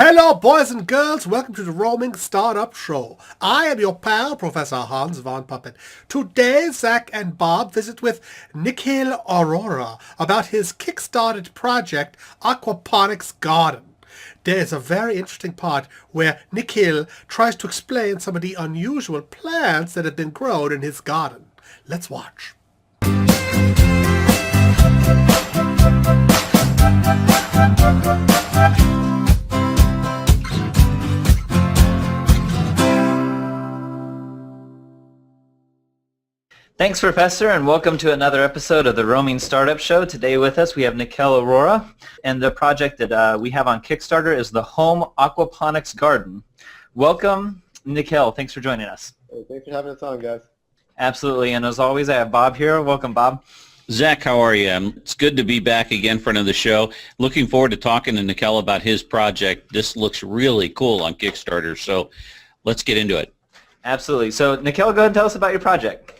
Hello, boys and girls. Welcome to the Roaming Startup Show. I am your pal, Professor Hans von Puppet. Today, Zach and Bob visit with Nikhil Arora about his Kickstarted project, Aquaponics Garden. There is a very interesting part where Nikhil tries to explain some of the unusual plants that have been grown in his garden. Let's watch. Thanks, Professor, and welcome to another episode of the Roaming Startup Show. Today with us we have Nikhil Arora, and the project that we have on Kickstarter is the Home Aquaponics Garden. Welcome, Nikhil. Thanks for joining us. Hey, thanks for having us on, guys. Absolutely, and as always, I have Bob here. Welcome, Bob. Zach, how are you? It's good to be back again for another show. Looking forward to talking to Nikhil about his project. This looks really cool on Kickstarter, so let's get into it. Absolutely. So, Nikhil, go ahead and tell us about your project.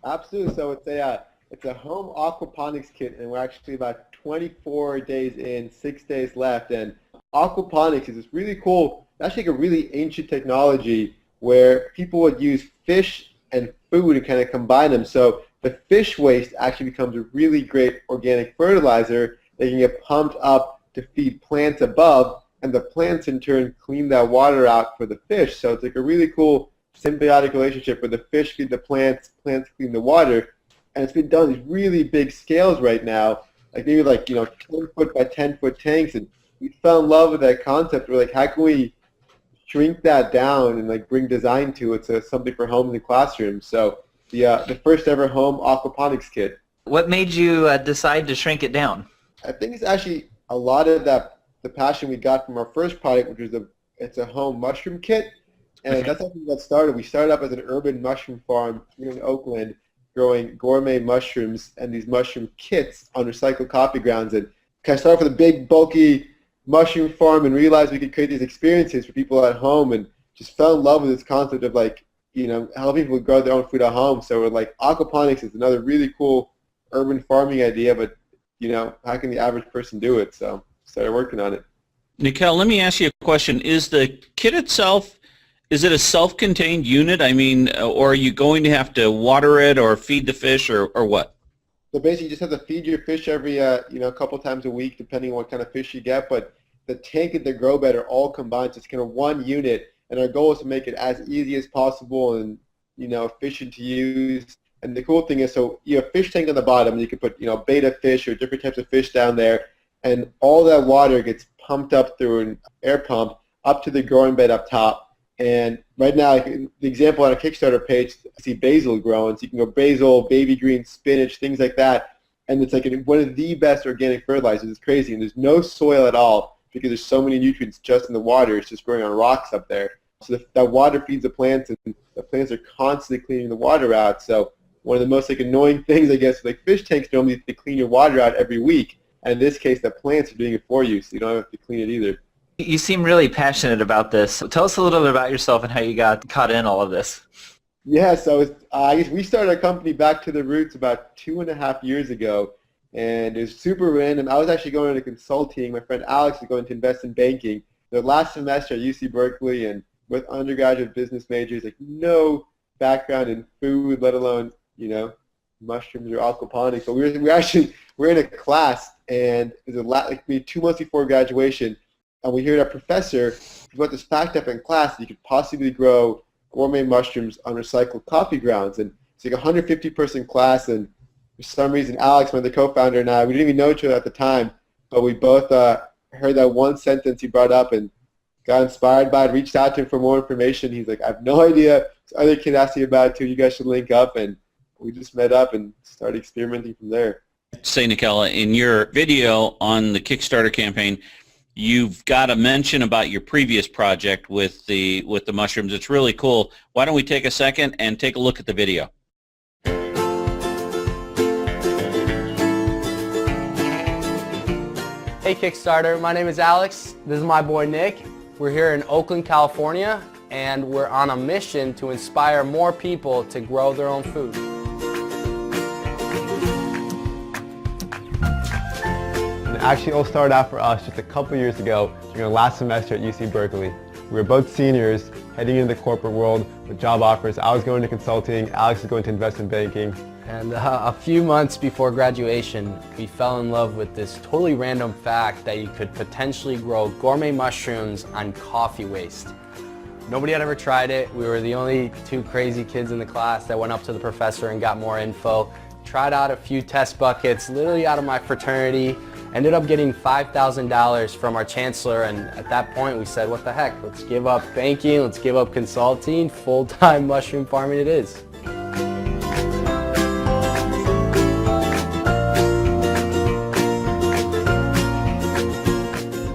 Absolutely. So it's a home aquaponics kit, and we're actually about 24 days in, 6 days left. And aquaponics is this really cool, actually a really ancient technology where people would use fish and food to kind of combine them. So the fish waste actually becomes a really great organic fertilizer that can get pumped up to feed plants above, and the plants in turn clean that water out for the fish. So it's like a really cool symbiotic relationship where the fish feed the plants, plants clean the water, and it's been done on these really big scales right now, like maybe 10 foot by 10 foot tanks, and we fell in love with that concept. We're like, how can we shrink that down and bring design to it, so it's something for homes and classrooms. So the first ever home aquaponics kit. What made you decide to shrink it down? I think it's actually a lot of the passion we got from our first product, which was it's a home mushroom kit. And that's how we got started. We started up as an urban mushroom farm here in Oakland, growing gourmet mushrooms and these mushroom kits on recycled coffee grounds. And kind of started with a big, bulky mushroom farm and realized we could create these experiences for people at home, and just fell in love with this concept of helping people grow their own food at home. So we're like, aquaponics is another really cool urban farming idea, but how can the average person do it? So started working on it. Nikhil, let me ask you a question. Is the kit itself, is it a self-contained unit? I mean, or are you going to have to water it or feed the fish or what? So basically, you just have to feed your fish every a couple times a week, depending on what kind of fish you get. But the tank and the grow bed are all combined, so it's kind of one unit. And our goal is to make it as easy as possible and efficient to use. And the cool thing is, so you have a fish tank on the bottom, and you can put betta fish or different types of fish down there, and all that water gets pumped up through an air pump up to the growing bed up top. And right now, the example on a Kickstarter page, I see basil growing. So you can go basil, baby greens, spinach, things like that. And it's one of the best organic fertilizers. It's crazy. And there's no soil at all because there's so many nutrients just in the water. It's just growing on rocks up there. So that water feeds the plants, and the plants are constantly cleaning the water out. So one of the most annoying things, I guess, fish tanks normally they clean your water out every week. And in this case, the plants are doing it for you, so you don't have to clean it either. You seem really passionate about this. So tell us a little bit about yourself and how you got caught in all of this. Yeah, so I guess we started our company back to the roots about 2.5 years ago, and it was super random. I was actually going into consulting. My friend Alex was going to invest in banking. The last semester at UC Berkeley, and with undergraduate business majors, no background in food, let alone mushrooms or aquaponics. But we're in a class, and it was maybe 2 months before graduation. And we heard our professor about this fact up in class that you could possibly grow gourmet mushrooms on recycled coffee grounds. And it's like a 150-person class, and for some reason, Alex, the co-founder, and I, we didn't even know each other at the time, but we both heard that one sentence he brought up and got inspired by it, reached out to him for more information. He's like, I have no idea. This other kid asked me about it too. You guys should link up. And we just met up and started experimenting from there. Say, Nikhil, in your video on the Kickstarter campaign, you've got a mention about your previous project with the mushrooms. It's really cool. Why don't we take a second and take a look at the video? Hey Kickstarter, my name is Alex. This is my boy Nick. We're here in Oakland, California, and we're on a mission to inspire more people to grow their own food. it actually all started out for us just a couple years ago during our last semester at UC Berkeley. We were both seniors heading into the corporate world with job offers. I was going to consulting, Alex is going to investment banking. And a few months before graduation, we fell in love with this totally random fact that you could potentially grow gourmet mushrooms on coffee waste. Nobody had ever tried it. We were the only two crazy kids in the class that went up to the professor and got more info. Tried out a few test buckets, literally out of my fraternity. Ended up getting $5,000 from our chancellor, and at that point we said, what the heck, let's give up banking, let's give up consulting, full-time mushroom farming it is.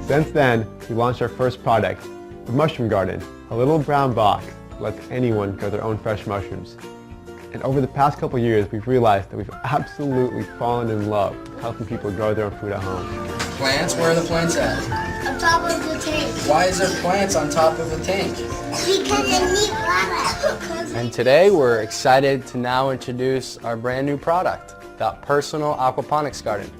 Since then, we launched our first product, the Mushroom Garden, a little brown box that lets anyone grow their own fresh mushrooms. And over the past couple years, we've realized that we've absolutely fallen in love with helping people grow their own food at home. Plants? Where are the plants at? On top of the tank. Why is there plants on top of the tank? Because they need water. And today we're excited to now introduce our brand new product, the Personal Aquaponics Garden.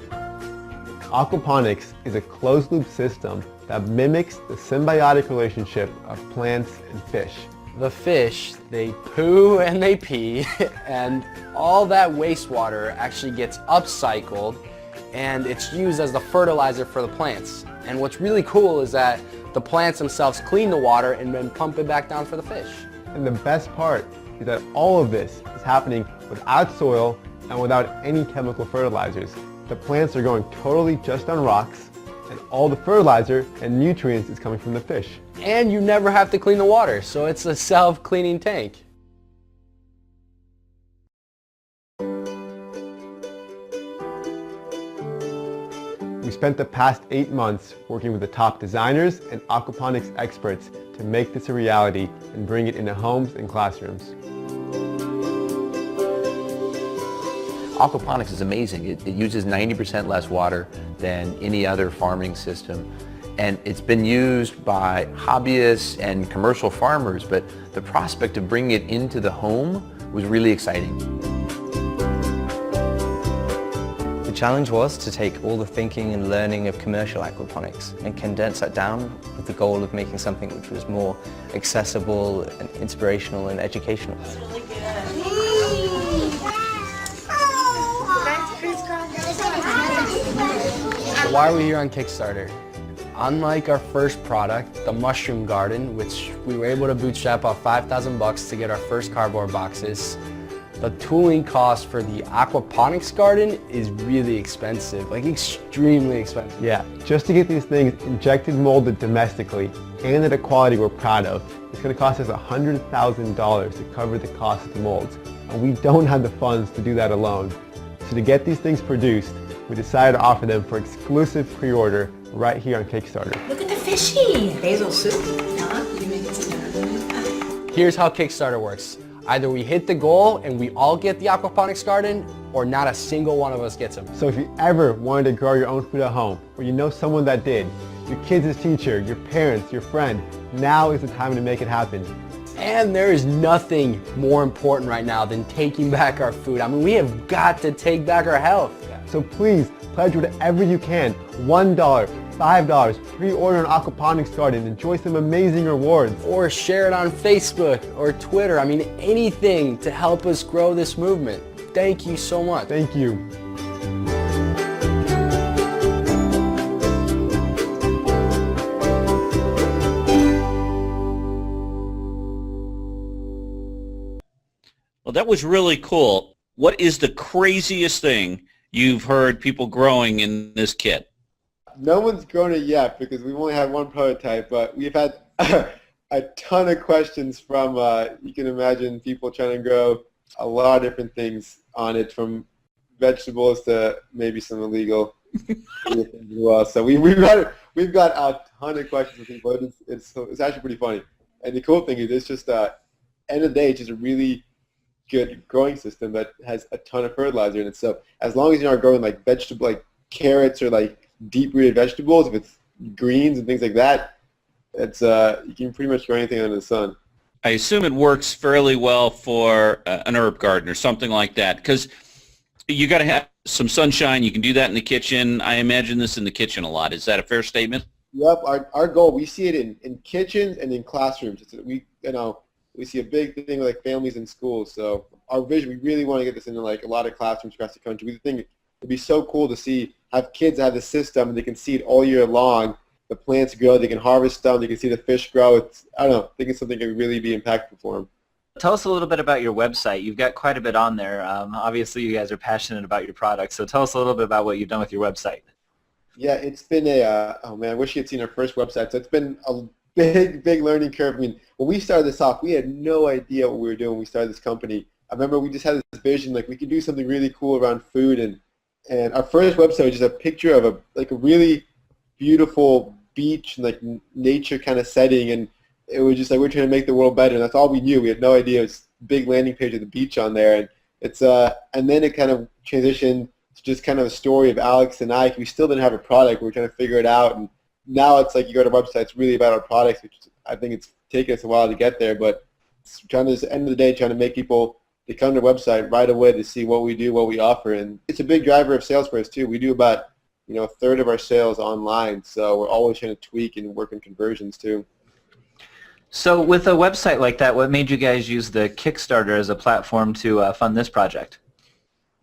Aquaponics is a closed-loop system that mimics the symbiotic relationship of plants and fish. The fish, they poo and they pee, and all that wastewater actually gets upcycled and it's used as the fertilizer for the plants. And what's really cool is that the plants themselves clean the water and then pump it back down for the fish. And the best part is that all of this is happening without soil and without any chemical fertilizers. The plants are growing totally just on rocks, and all the fertilizer and nutrients is coming from the fish. And you never have to clean the water, so it's a self-cleaning tank. We spent the past 8 months working with the top designers and aquaponics experts to make this a reality and bring it into homes and classrooms. Aquaponics is amazing. It uses 90% less water than any other farming system. And it's been used by hobbyists and commercial farmers, but the prospect of bringing it into the home was really exciting. The challenge was to take all the thinking and learning of commercial aquaponics and condense that down with the goal of making something which was more accessible and inspirational and educational. So why are we here on Kickstarter? Unlike our first product, the Mushroom Garden, which we were able to bootstrap off $5,000 to get our first cardboard boxes, the tooling cost for the Aquaponics Garden is really expensive, like extremely expensive. Yeah, just to get these things injected molded domestically and at a quality we're proud of, it's going to cost us $100,000 to cover the cost of the molds. And we don't have the funds to do that alone. So to get these things produced, we decided to offer them for exclusive pre-order right here on Kickstarter. Look at the fishy! Basil soup. Huh? You make it some dinner. Here's how Kickstarter works. Either we hit the goal and we all get the Aquaponics Garden, or not a single one of us gets them. So if you ever wanted to grow your own food at home, or you know someone that did, your kid's teacher, your parents, your friend, now is the time to make it happen. And there is nothing more important right now than taking back our food. I mean, we have got to take back our health. So please, pledge whatever you can. $1, $5, pre-order an Aquaponics Garden, enjoy some amazing rewards. Or share it on Facebook or Twitter. I mean, anything to help us grow this movement. Thank you so much. Thank you. Well, that was really cool. What is the craziest thing you've heard people growing in this kit? No one's grown it yet because we've only had one prototype, but we've had a ton of questions from, you can imagine, people trying to grow a lot of different things on it, from vegetables to maybe some illegal things as well. So we've got a ton of questions from people. It's actually pretty funny. And the cool thing is it's just, end of the day, it's just a really good growing system that has a ton of fertilizer in it. So as long as you're not growing like vegetable, like carrots or like deep-rooted vegetables with greens and things like that, it's you can pretty much grow anything under the sun. I assume it works fairly well for an herb garden or something like that, because You got to have some sunshine. You can do that in the kitchen. I imagine this in the kitchen a lot. Is that a fair statement? Yep, our goal, we see it in kitchens and in classrooms. We see a big thing with like families in schools. So our vision, we really want to get this into like a lot of classrooms across the country. We think it'd be so cool to have kids have the system and they can see it all year long. The plants grow, they can harvest them, they can see the fish grow. I think it's something that could really be impactful for them. Tell us a little bit about your website. You've got quite a bit on there. Obviously, you guys are passionate about your product, so tell us a little bit about what you've done with your website. Yeah, it's been oh man, I wish you had seen our first website. So it's been a big learning curve. I mean, when we started this off, we had no idea what we were doing when we started this company. I remember we just had this vision, like we could do something really cool around food, and our first website was just a picture of a really beautiful beach and like nature kind of setting, and it was just like we're trying to make the world better, and that's all we knew. We had no idea. It was a big landing page of the beach on there, and and then it kind of transitioned to just kind of a story of Alex and I. We still didn't have a product. We were trying to figure it out, and now it's like you go to our website, it's really about our products, which I think it's taken us a while to get there, but it's at the end of the day, trying to make people, they come to our website right away to see what we do, what we offer, and it's a big driver of sales for us too. We do about a third of our sales online, so we're always trying to tweak and work on conversions too. So with a website like that, what made you guys use the Kickstarter as a platform to fund this project?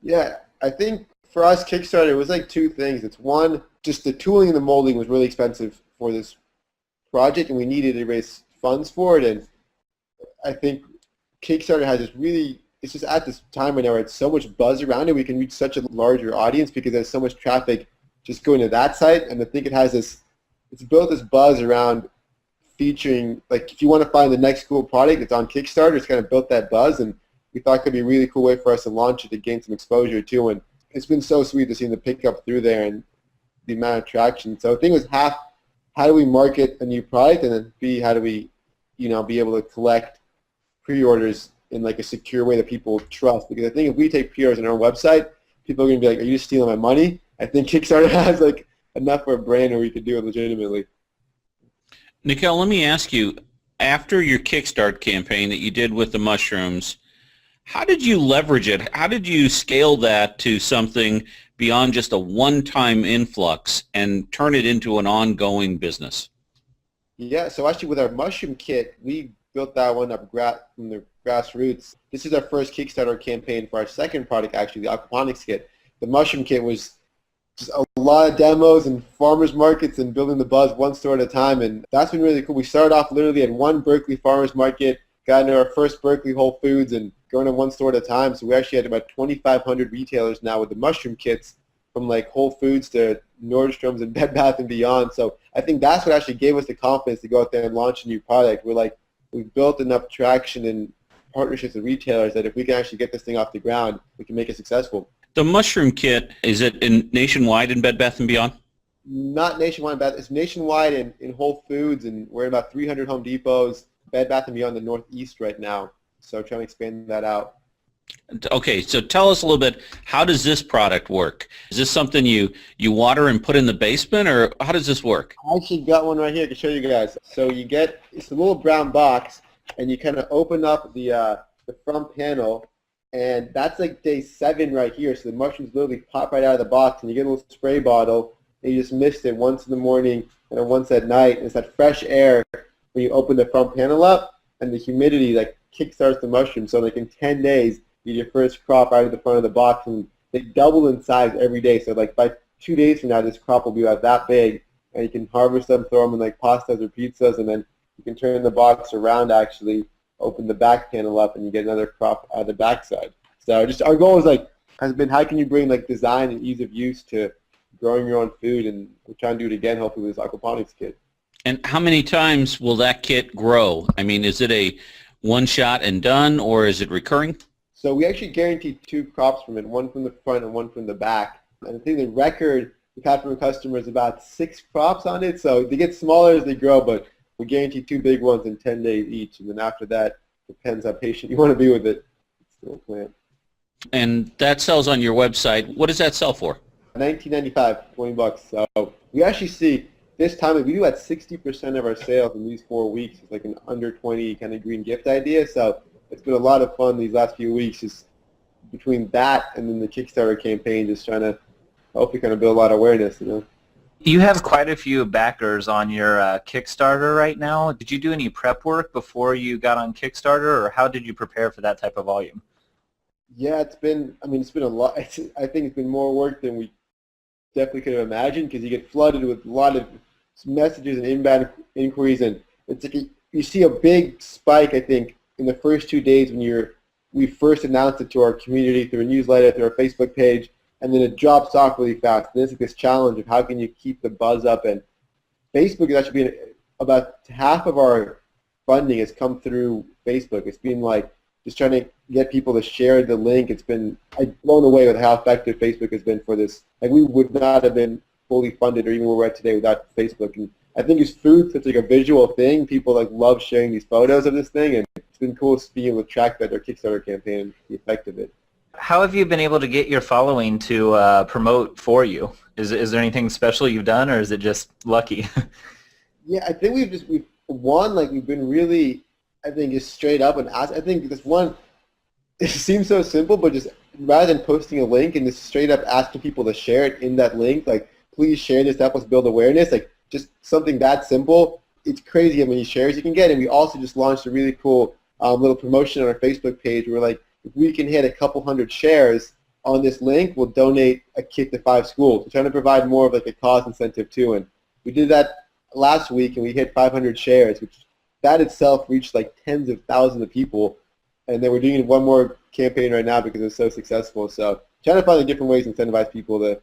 Yeah, I think for us, Kickstarter, it was like two things. It's one, just the tooling and the molding was really expensive for this project, and we needed to raise funds for it. And I think Kickstarter has this really, it's just at this time right now where it's so much buzz around it, we can reach such a larger audience because there's so much traffic just going to that site. And I think it has this, it's built this buzz around featuring, like if you want to find the next cool product, it's on Kickstarter. It's kind of built that buzz, and we thought it could be a really cool way for us to launch it to gain some exposure too. And it's been so sweet to see the pickup through there and the amount of traction. So I think it was half, how do we market a new product, and then B, how do we, be able to collect pre-orders in like a secure way that people trust? Because I think if we take pre-orders on our website, people are going to be like, are you stealing my money? I think Kickstarter has like enough of a brand where we could do it legitimately. Nikhil, let me ask you, after your Kickstarter campaign that you did with the mushrooms, how did you leverage it? How did you scale that to something beyond just a one-time influx and turn it into an ongoing business? Yeah, so actually with our mushroom kit, we built that one up from the grassroots. This is our first Kickstarter campaign for our second product, actually, the Aquaponics kit. The mushroom kit was just a lot of demos and farmers markets and building the buzz one store at a time, and that's been really cool. We started off literally at one Berkeley farmers market, got into our first Berkeley Whole Foods, and going to one store at a time. So we actually had about 2,500 retailers now with the mushroom kits, from like Whole Foods to Nordstrom's and Bed Bath & Beyond. So I think that's what actually gave us the confidence to go out there and launch a new product. We've built enough traction and partnerships with retailers that if we can actually get this thing off the ground, we can make it successful. The mushroom kit, is it nationwide in Bed Bath & Beyond? Not nationwide, but it's nationwide in Whole Foods, and we're in about 300 Home Depots, Bed Bath & Beyond the Northeast right now. So trying to expand that out. Okay, so tell us a little bit, how does this product work? Is this something you water and put in the basement, or how does this work? I actually got one right here. I can show you guys. So it's a little brown box, and you kind of open up the front panel, and that's like day 7 right here. So the mushrooms literally pop right out of the box, and you get a little spray bottle, and you just mist it once in the morning and then once at night. And it's that fresh air when you open the front panel up, and the humidity like kickstarts the mushrooms. So like in 10 days, you get your first crop out of the front of the box, and they double in size every day. So like by 2 days from now, this crop will be about that big, and you can harvest them, throw them in like pastas or pizzas, and then you can turn the box around, actually open the back panel up, and you get another crop out of the backside. So just our goal has been how can you bring like design and ease of use to growing your own food, and we're trying to do it again hopefully with this aquaponics kit. And how many times will that kit grow? I mean, is it a one shot and done, or is it recurring? So we actually guarantee 2 crops from it, one from the front and one from the back. And I think the record we've had from a customer is about 6 crops on it. So they get smaller as they grow, but we guarantee 2 big ones in 10 days each. And then after that, depends how patient you want to be with it. It's still a plant. And that sells on your website. What does that sell for? $19.95, $20. So we actually see this time we do at 60% of our sales in these 4 weeks. It's like an under 20 kind of green gift idea. So it's been a lot of fun these last few weeks, just between that and then the Kickstarter campaign, just trying to hopefully kind of build a lot of awareness, you know. You have quite a few backers on your Kickstarter right now. Did you do any prep work before you got on Kickstarter, or how did you prepare for that type of volume? Yeah, it's been a lot. I think it's been more work than we definitely could have imagined, because you get flooded with a lot of messages and inbound inquiries, and it's like you see a big spike, I think, in the first 2 days when we first announced it to our community through a newsletter, through our Facebook page, and then it drops off really fast. And there's like this challenge of how can you keep the buzz up, and Facebook is actually being about half of our funding has come through Facebook. It's been like just trying to get people to share the link. It's been blown away with how effective Facebook has been for this. Like, we would not have been fully funded or even where we're at today without Facebook. And I think it's food, such like a visual thing. People like love sharing these photos of this thing, and it's been cool being able to track that our Kickstarter campaign and the effect of it. How have you been able to get your following to promote for you? Is there anything special you've done, or is it just lucky? Yeah, I think we've been really, I think, just straight up and ask. I think this one, it seems so simple, but just rather than posting a link and just straight up asking people to share it in that link, like, please share this to help us build awareness, like just something that simple. It's crazy how many shares you can get. And we also just launched a really cool little promotion on our Facebook page where, like, if we can hit a couple hundred shares on this link, we'll donate a kit to 5 schools. We're trying to provide more of like a cause incentive too. And we did that last week, and we hit 500 shares, which that itself reached like tens of thousands of people. And then we're doing one more campaign right now because it's so successful. So trying to find different ways to incentivize people to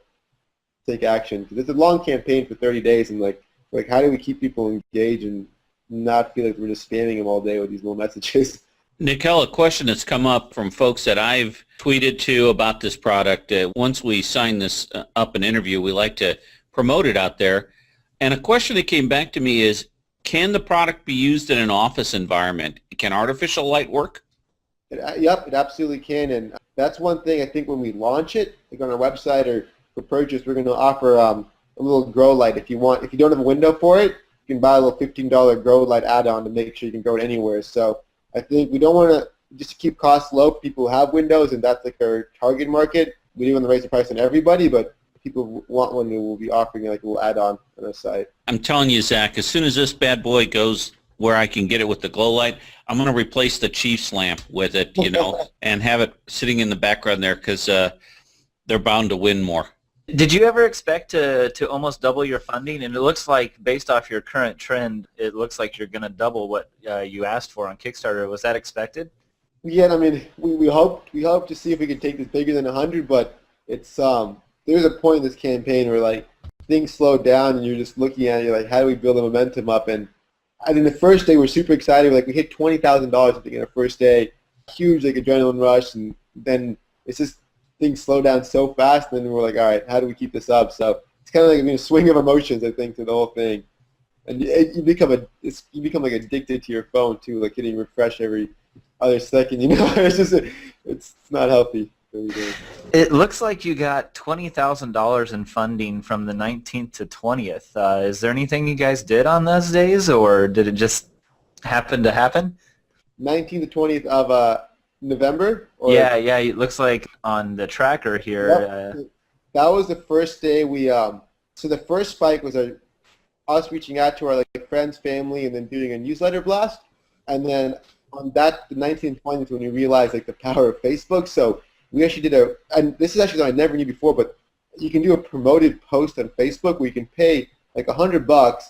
take action. Because it's a long campaign for 30 days, and like how do we keep people engaged and not feel like we're just spamming them all day with these little messages? Nikhil, a question that's come up from folks that I've tweeted to about this product. Once we sign this up an interview, we like to promote it out there. And a question that came back to me is, can the product be used in an office environment? Can artificial light work? Yep, it absolutely can. And that's one thing I think when we launch it, like on our website or for purchase, we're going to offer a little grow light. If you don't have a window for it, you can buy a little $15 grow light add-on to make sure you can grow it anywhere. So I think we don't want to just keep costs low for people who have windows, and that's like our target market. We do want to raise the price on everybody, but if people want one, we'll be offering like a little add-on on our site. I'm telling you, Zach, as soon as this bad boy goes where I can get it with the glow light, I'm going to replace the Chiefs lamp with it, and have it sitting in the background there, because they're bound to win more. Did you ever expect to almost double your funding? And it looks like, based off your current trend, it looks like you're going to double what you asked for on Kickstarter. Was that expected? Yeah, I mean, we hope to see if we can take this bigger than 100, but it's there's a point in this campaign where like things slow down and you're just looking at it, you're like, how do we build the momentum up? And I think the first day we're super excited. Like, we hit $20,000 I think in our first day, huge like adrenaline rush, and then it's just things slow down so fast, and then we're like, all right, how do we keep this up? So it's kind of like a swing of emotions, I think, to the whole thing. And you become like addicted to your phone too, like hitting refresh every other second. It's not healthy. It looks like you got $20,000 in funding from the 19th to 20th. Is there anything you guys did on those days, or did it just happen to happen? 19th to 20th of November? Or? Yeah, it looks like on the tracker here. Yep. That was the first day we, so the first spike was us reaching out to our like friends, family, and then doing a newsletter blast. And then on that, the 19th and 20th, when we realized like the power of Facebook. So we actually did and this is actually something I never knew before, but you can do a promoted post on Facebook where you can pay like $100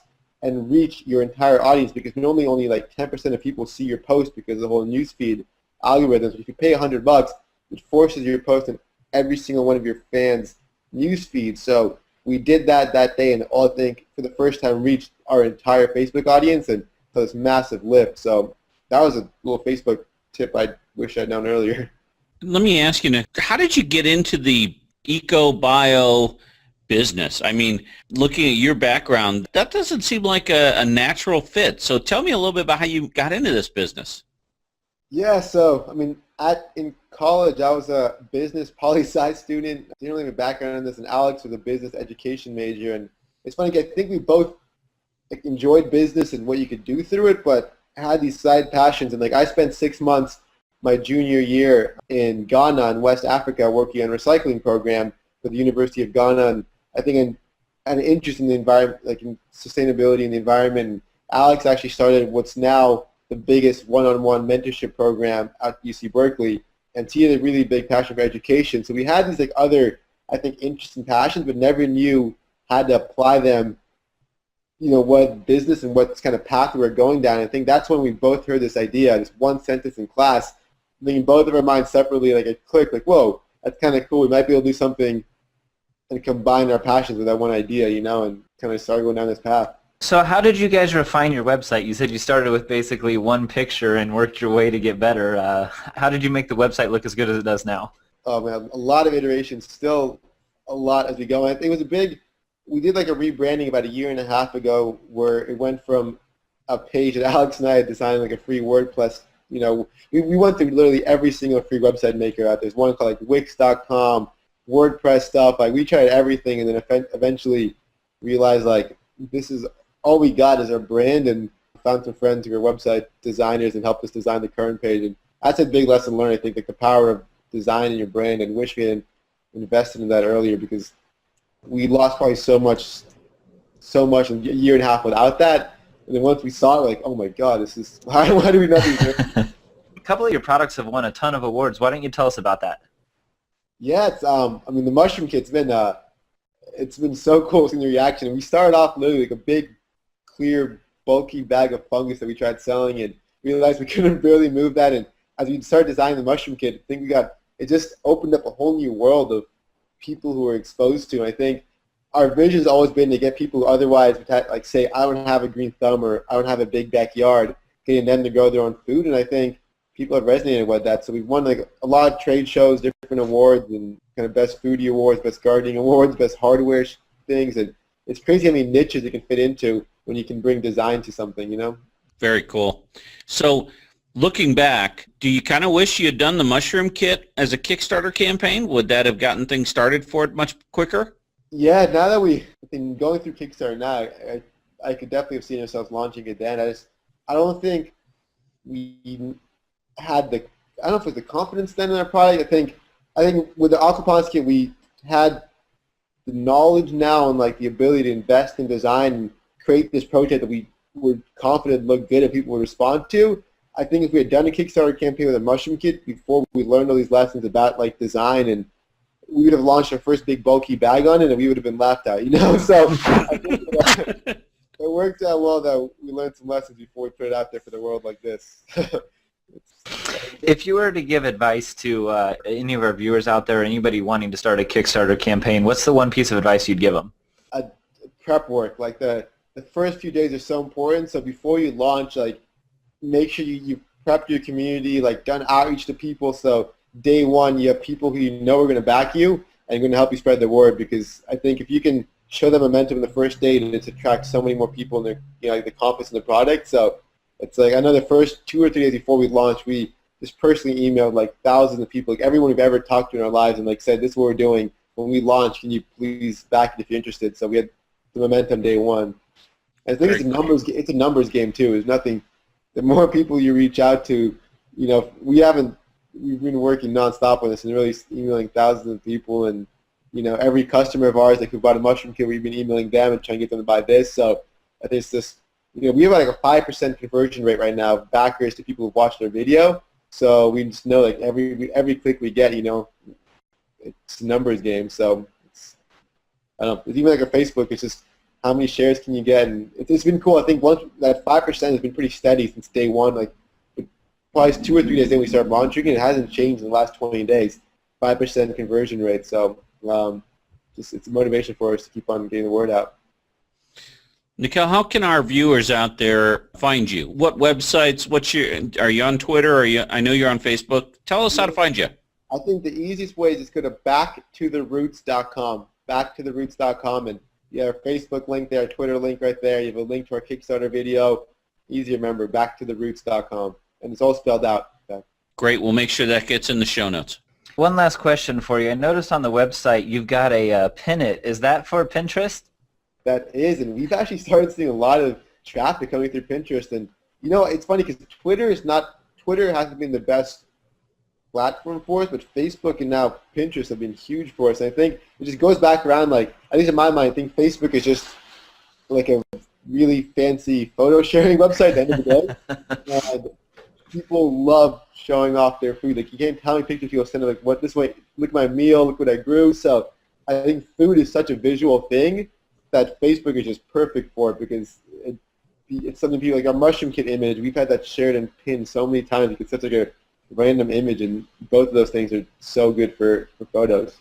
and reach your entire audience, because normally only like 10% of people see your post because of the whole newsfeed algorithms. If you pay $100, it forces your post in every single one of your fans' news feeds. So we did that day, and I think for the first time reached our entire Facebook audience, and so this massive lift. So that was a little Facebook tip I wish I'd known earlier. Let me ask you, Nick, how did you get into the eco-bio business? I mean, looking at your background, that doesn't seem like a natural fit. So tell me a little bit about how you got into this business. Yeah, so, I mean, in college, I was a business poli-sci student. I didn't really have a background in this, and Alex was a business education major. And it's funny, I think we both enjoyed business and what you could do through it, but had these side passions. And like, I spent 6 months my junior year in Ghana in West Africa working on a recycling program for the University of Ghana, and I think had an interest in the environment, like in sustainability and the environment. And Alex actually started what's now the biggest one-on-one mentorship program at UC Berkeley, and he had a really big passion for education. So we had these like other, I think, interests and passions, but never knew how to apply them, what business and what kind of path we were going down. I think that's when we both heard this idea, this one sentence in class. I think in both of our minds separately, like it clicked, like, whoa, that's kind of cool. We might be able to do something and combine our passions with that one idea, and kind of start going down this path. So how did you guys refine your website? You said you started with basically one picture and worked your way to get better. How did you make the website look as good as it does now? Oh man, a lot of iterations, still a lot as we go. I think it was we did like a rebranding about 1.5 years ago where it went from a page that Alex and I had designed, like a free WordPress. We went through literally every single free website maker out there. There's one called like Wix.com, WordPress stuff. Like we tried everything, and then eventually realized like this is all we got is our brand, and found some friends who are website designers and helped us design the current page. And that's a big lesson learned, I think, like the power of designing your brand, and wish we had invested in that earlier, because we lost probably so much in 1.5 years without that. And then once we saw it, we're like, oh my God, this is, why do we not do this? A couple of your products have won a ton of awards. Why don't you tell us about that? Yeah, it's, the mushroom kit's it's been so cool seeing the reaction. We started off literally like a big, clear, bulky bag of fungus that we tried selling, and realized we couldn't barely move that. And as we started designing the mushroom kit, I think it just opened up a whole new world of people who are exposed to. And I think our vision has always been to get people who otherwise would like say, I don't have a green thumb or I don't have a big backyard, getting them to grow their own food. And I think people have resonated with that. So we've won like a lot of trade shows, different awards, and kind of best foodie awards, best gardening awards, best hardware things. And it's crazy how many niches it can fit into when you can bring design to something, Very cool. So looking back, do you kind of wish you had done the mushroom kit as a Kickstarter campaign? Would that have gotten things started for it much quicker? Yeah, now that we've been going through Kickstarter now, I could definitely have seen ourselves launching it then. I don't think we had I don't know if it was the confidence then in our product. I think with the Aquaponics kit, we had the knowledge now and like the ability to invest in design and create this project that we were confident looked good and people would respond to. I think if we had done a Kickstarter campaign with a mushroom kit before we learned all these lessons about like design, and we would have launched our first big bulky bag on it, and we would have been laughed at, So I think it worked out well that we learned some lessons before we put it out there for the world like this. If you were to give advice to any of our viewers out there, anybody wanting to start a Kickstarter campaign, what's the one piece of advice you'd give them? Prep work. Like the first few days are so important. So before you launch, like make sure you prep your community, like done outreach to people. So day one, you have people who you know are going to back you and going to help you spread the word. Because I think if you can show them momentum in the first day, it's attract so many more people and like the confidence in the product. So it's like I know the first 2 or 3 days before we launched, we just personally emailed like thousands of people, like everyone we've ever talked to in our lives, and like said, this is what we're doing. When we launch, can you please back it if you're interested? So we had the momentum day one. And I think it's a numbers game too. There's nothing. The more people you reach out to, we've been working nonstop on this and really emailing thousands of people, and every customer of ours, like who bought a mushroom kit, we've been emailing them and trying to get them to buy this. So I think it's just, we have like a 5% conversion rate right now of backers to people who've watched our video. So we just know like every click we get, it's a numbers game. So I don't know. It's even like a Facebook, it's just how many shares can you get, and it's been cool. I think once that 5% has been pretty steady since day one. Like probably 2 or 3 days then we started monitoring it. It hasn't changed in the last 20 days. 5% conversion rate. So it's a motivation for us to keep on getting the word out. Nikhil, how can our viewers out there find you? What websites? Are you on Twitter? I know you're on Facebook. Tell us how to find you. I think the easiest way is just go to backtotheroots.com. Backtotheroots.com, and you have our Facebook link there, our Twitter link right there. You have a link to our Kickstarter video. Easy to remember, backtotheroots.com, and it's all spelled out. Okay. Great. We'll make sure that gets in the show notes. One last question for you. I noticed on the website you've got a pin it. Is that for Pinterest? That is, and we've actually started seeing a lot of traffic coming through Pinterest. And it's funny because Twitter hasn't been the best platform for us, but Facebook and now Pinterest have been huge for us. And I think it just goes back around, like, at least in my mind, I think Facebook is just like a really fancy photo sharing website at the end of the day. And people love showing off their food. Like, you can't tell me pictures people send, like, what this way, look at my meal, look what I grew. So I think food is such a visual thing that Facebook is just perfect for it, because it's something people, like our mushroom kit image, we've had that shared and pinned so many times because it's such like a random image, and both of those things are so good for photos.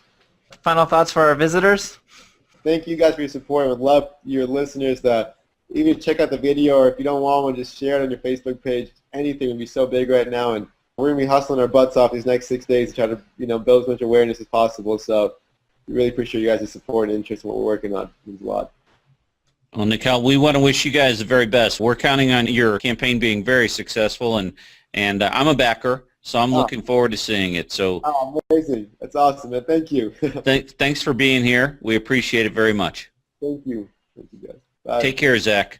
Final thoughts for our visitors? Thank you guys for your support. I would love your listeners to even check out the video, or if you don't want one, just share it on your Facebook page. Anything would be so big right now, and we're going to be hustling our butts off these next 6 days to try to build as much awareness as possible. So we really appreciate you guys' support and interest in what we're working on. It means a lot. Well, Nikhil, we want to wish you guys the very best. We're counting on your campaign being very successful, and I'm a backer, so I'm looking forward to seeing it. So, amazing. That's awesome, man. Thank you. Thanks for being here. We appreciate it very much. Thank you. Thank you, guys. Bye. Take care, Zach.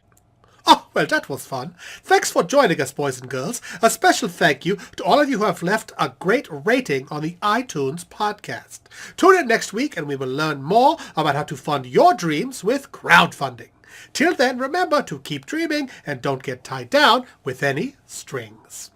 Oh, well, that was fun. Thanks for joining us, boys and girls. A special thank you to all of you who have left a great rating on the iTunes podcast. Tune in next week and we will learn more about how to fund your dreams with crowdfunding. Till then, remember to keep dreaming and don't get tied down with any strings.